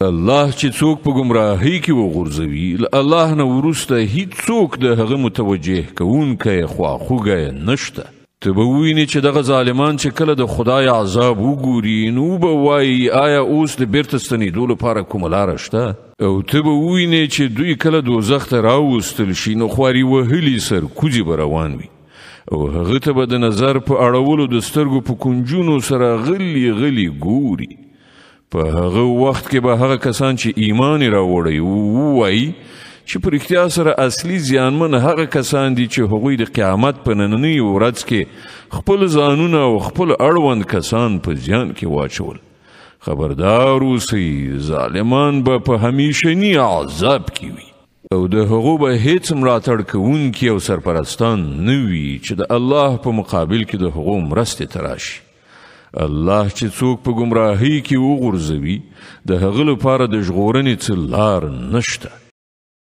الله چې څوک په گمراهۍ کې وغورځوي له الله نه وروسته هیڅ څوک د هغه متوجه کوونکی خواخوږی نشته. ته به ووینې چې دغه ظالمان چې کله د خدای عذاب وګوري نو به وایي آیا اوس د بیرته ستنېدو لپاره کومه لاره شته؟ او ته به ووینې چې دوی کله دوزخ ته راوستل شي نو خواري وهلي سرکوزي به روان وي او هغه ته به د نظر په اړولو د سترګو په کنجونو سره غلي غلي ګوري. په هغه وخت کې به هغه کسان چې ایمان راوړی ووایي چې په رښتیا سره اصلي زیانمن هغه کسان دي چې هغوی د قیامت په نننۍ ورځ کې خپل ځانونه او خپل اړوند کسان په زیان کې واچول. خبردار اوسئ، ظالمان به په همیشني عذاب کې وي او د هغو به هیڅ ملاتړ کوونکي او سرپرستان نه وي چې د الله په مقابل کې د هغو مرستې ته راشي. الله چې څوک په گمراهۍ کې وغورځوي د هغه لپاره د ژغورنې څه لار نشته.